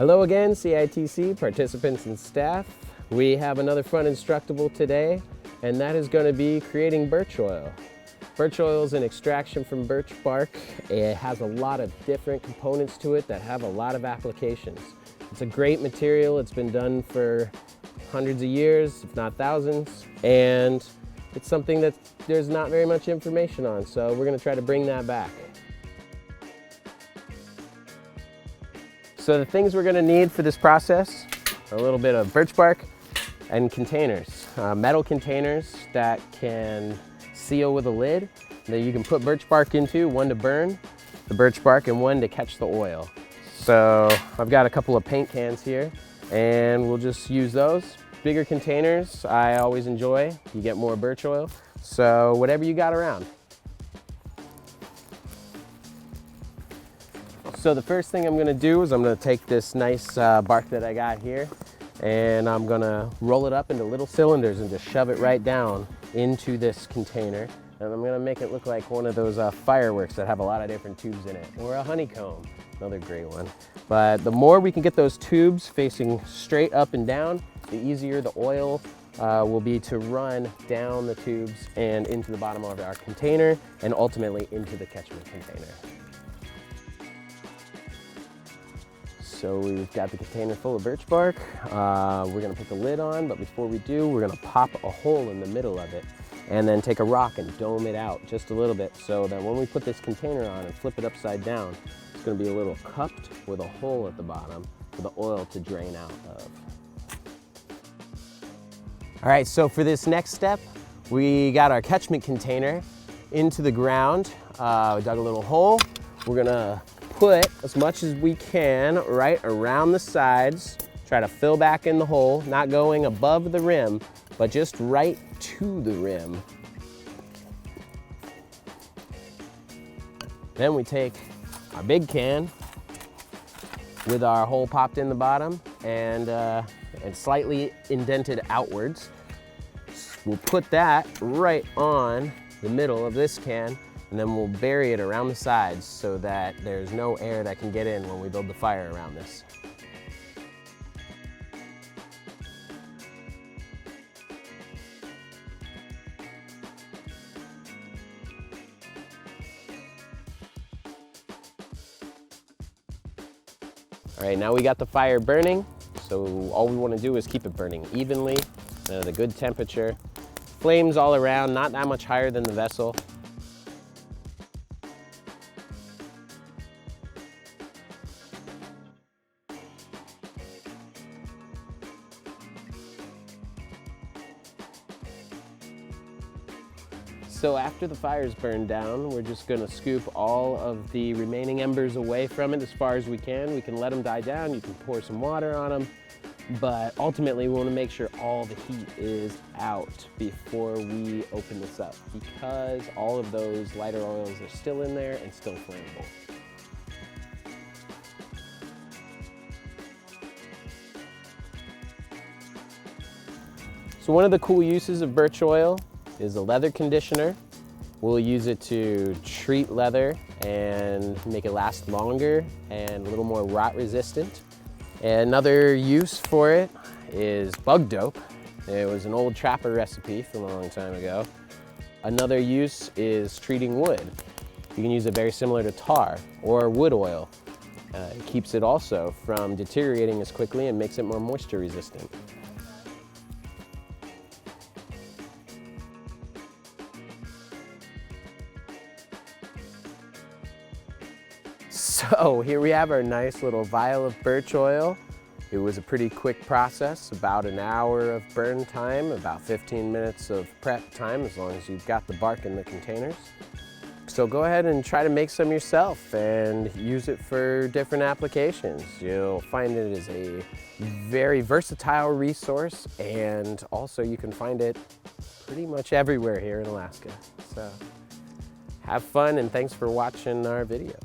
Hello again, CITC participants and staff. We have another fun Instructable today, and that is going to be creating birch oil. Birch oil is an extraction from birch bark. It has a lot of different components to it that have a lot of applications. It's a great material. It's been done for hundreds of years, if not thousands, and it's something that there's not very much information on, so we're going to try to bring that back. So the things we're going to need for this process are a little bit of birch bark and containers, metal containers that can seal with a lid that you can put birch bark into, one to burn the birch bark and one to catch the oil. So I've got a couple of paint cans here and we'll just use those. Bigger containers I always enjoy, you get more birch oil, so whatever you got around. So the first thing I'm going to do is I'm going to take this nice bark that I got here and I'm going to roll it up into little cylinders and just shove it right down into this container. And I'm going to make it look like one of those fireworks that have a lot of different tubes in it, or a honeycomb, another great one. But the more we can get those tubes facing straight up and down, the easier the oil will be to run down the tubes and into the bottom of our container and ultimately into the catchment container. So we've got the container full of birch bark. We're gonna put the lid on, but before we do, we're gonna pop a hole in the middle of it and then take a rock and dome it out just a little bit so that when we put this container on and flip it upside down, it's gonna be a little cupped with a hole at the bottom for the oil to drain out of. All right, so for this next step, we got our catchment container into the ground. We dug a little hole. We're gonna put as much as we can right around the sides, try to fill back in the hole, not going above the rim, but just right to the rim. Then we take our big can with our hole popped in the bottom and slightly indented outwards. We'll put that right on the middle of this can, and then we'll bury it around the sides so that there's no air that can get in when we build the fire around this. All right, now we got the fire burning, so all we want to do is keep it burning evenly at a good temperature. Flames all around, not that much higher than the vessel. So after the fire's burned down, we're just gonna scoop all of the remaining embers away from it as far as we can. We can let them die down, you can pour some water on them, but ultimately we wanna make sure all the heat is out before we open this up, because all of those lighter oils are still in there and still flammable. So one of the cool uses of birch oil is a leather conditioner. We'll use it to treat leather and make it last longer and a little more rot resistant. Another use for it is bug dope. It was an old trapper recipe from a long time ago. Another use is treating wood. You can use it very similar to tar or wood oil. It keeps it also from deteriorating as quickly and makes it more moisture resistant. So here we have our nice little vial of birch oil. It was a pretty quick process, about an hour of burn time, about 15 minutes of prep time, as long as you've got the bark in the containers. So go ahead and try to make some yourself and use it for different applications. You'll find it is a very versatile resource, and also you can find it pretty much everywhere here in Alaska. So have fun, and thanks for watching our video.